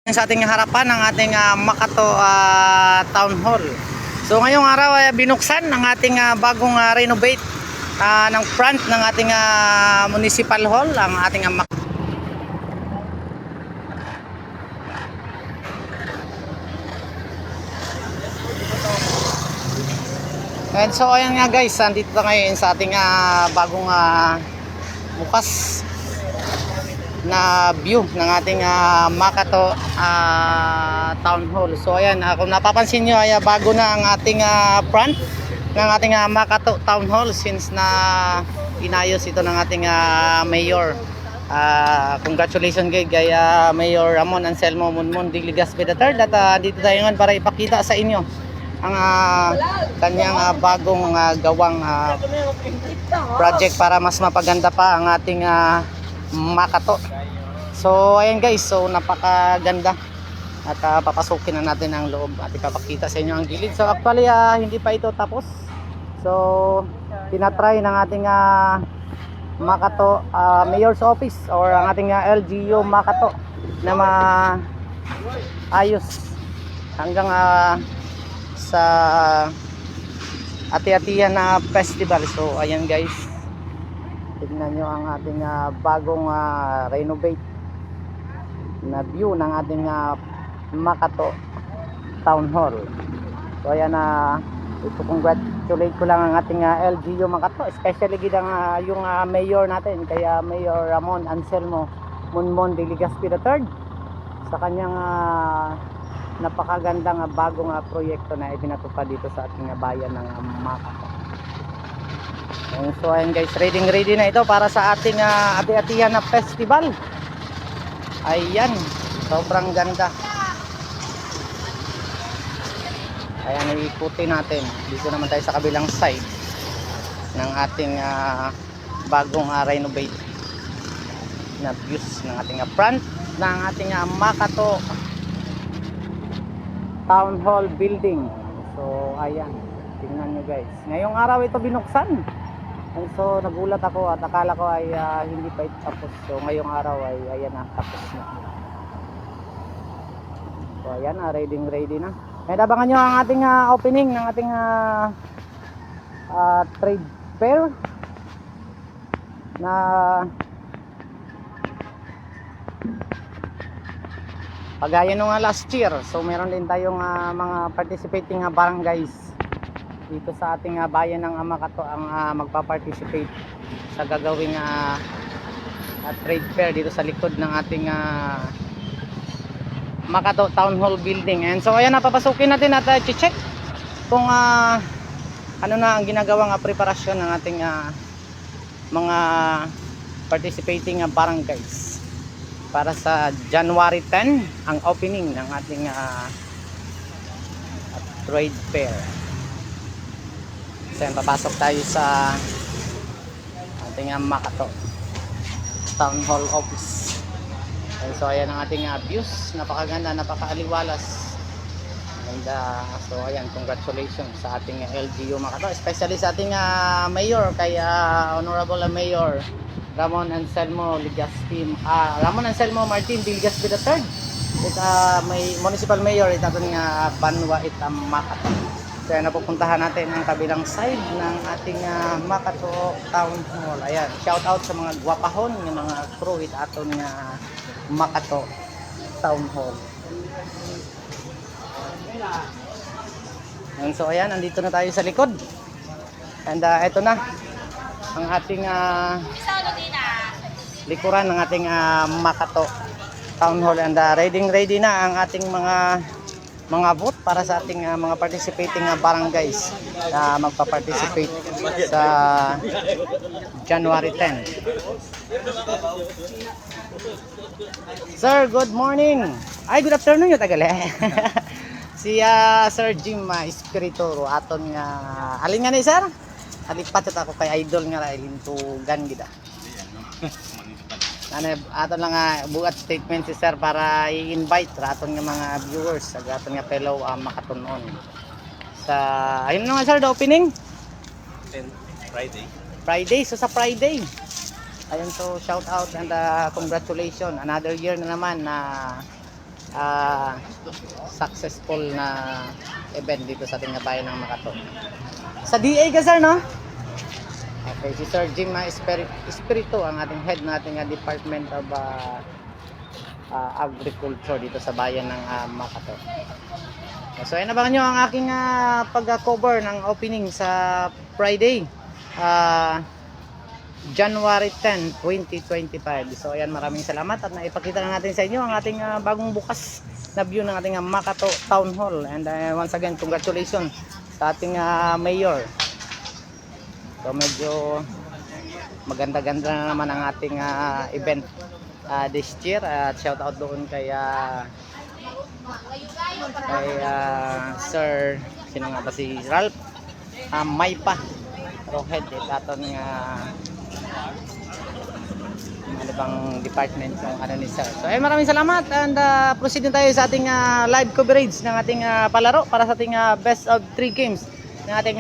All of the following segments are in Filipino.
Sa ating harapan ng ating Makato Town Hall. So ngayong araw ay binuksan ang ating bagong renovate ng front ng ating Municipal Hall, ang ating And so ayan nga guys, andito na ngayon sa ating bagong bukas na view ng ating Makato Town Hall. So ayan, kung napapansin nyo ay bago na ang ating front ng ating Makato Town Hall since na inayos ito ng ating mayor. Congratulations kay Mayor Ramon Anselmo Munmon de Legazpi III at dito tayo ngayon para ipakita sa inyo ang kanyang bagong gawang project para mas mapaganda pa ang ating Makato. So ayan guys, so napakaganda at papasukin na natin ang loob at ipapakita sa inyo ang gilid. So actually hindi pa ito tapos. So tinatry ng ating Makato Mayor's Office or ang ating LGU Makato na maayos hanggang sa ati-atihan na festival. So ayan guys, tignan nyo ang ating bagong renovate na view ng ating Makato Town Hall. So ayan, ito-congratulate ko lang ang ating LGU Makato, especially yung mayor natin, kaya Mayor Ramon Anselmo Munmon de Legazpi III sa kanyang napakagandang bagong proyekto na ibinatupad dito sa ating bayan ng Makato. So ayan guys, ready na ito para sa ating ati-atihan na festival. Ayan, sobrang ganda. Ayan, iikutin natin. Dito naman tayo sa kabilang side ng ating bagong renovate na views ng ating front ng ating Makato Town Hall building. So ayan, tingnan nyo guys, ngayong araw ito binuksan. And so nagulat ako at akala ko ay hindi pa ito tapos. So ngayong araw ay ayan na, tapos na. So ayan, ready na. Ngayon abangan nyo ang ating opening ng ating trade fair na pagaya nung last year. So meron din tayong mga participating barangays dito sa ating bayan ng Makato ang magpa-participate sa gagawing trade fair dito sa likod ng ating Makato Town Hall building. And so ayan, napapasukin natin at i-check kung ano na ang ginagawang preparasyon ng ating mga participating barangays para sa January 10 ang opening ng ating trade fair. So papasok tayo sa ating Makato Town Hall office. And so ayan ang ating views, napakaganda, napakaaliwalas. And so ayan, congratulations sa ating LGU Makato, especially sa ating mayor, kay Honorable Mayor Ramon Anselmo Ramon Anselmo Martin de Legazpi III. May municipal mayor ito ating Banwa Makato. So napupuntahan natin ang kabilang side ng ating Makato Town Hall. Ayan, shout out sa mga gwapahon ng mga crew it aton nga Makato Town Hall. And so ayan, andito na tayo sa likod. And ito na ang ating likuran ng ating Makato Town Hall. And ready na ang ating mga booth para sa ating mga participating barangays na magpa-participate sa January 10. Sir, good morning. Ay, good afternoon yung tagal si Sir Jim Espiritoro aton nga alin nga ni sir? Alipat ako kay idol nga lintugan gida. Aton lang buat statement si sir para i-invite sa aton nga mga viewers sa aton nga fellow makatunon sa ayun nga sir, the opening Friday. So sa Friday ayun, so shout out and congratulations, another year na naman na successful na event dito sa ating bayan ng Makato. Sa DA ka sir, no? Okay, si Sir Jim Espiritu ang ating head ng ating Department of Agriculture dito sa bayan ng Makato. So ayun, abangan nyo ang aking pag-cover ng opening sa Friday, January 10, 2025. So ayan, maraming salamat at naipakita na natin sa inyo ang ating bagong bukas na view ng ating Makato Town Hall. And once again, congratulations sa ating mayor. So medyo maganda-ganda na naman ang ating event this year. At shout out doon kay Sir, sino nga ba, si Ralph Maypa Rohead, aton nga ano bang department ng ano ni Sir. So maraming salamat, and proceed na tayo sa ating live coverage ng ating palaro para sa ating best of 3 games ng ating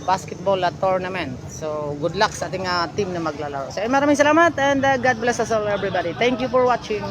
basketball tournament. So good luck sa ating team na maglalaro. So maraming salamat, and God bless us all everybody. Thank you for watching.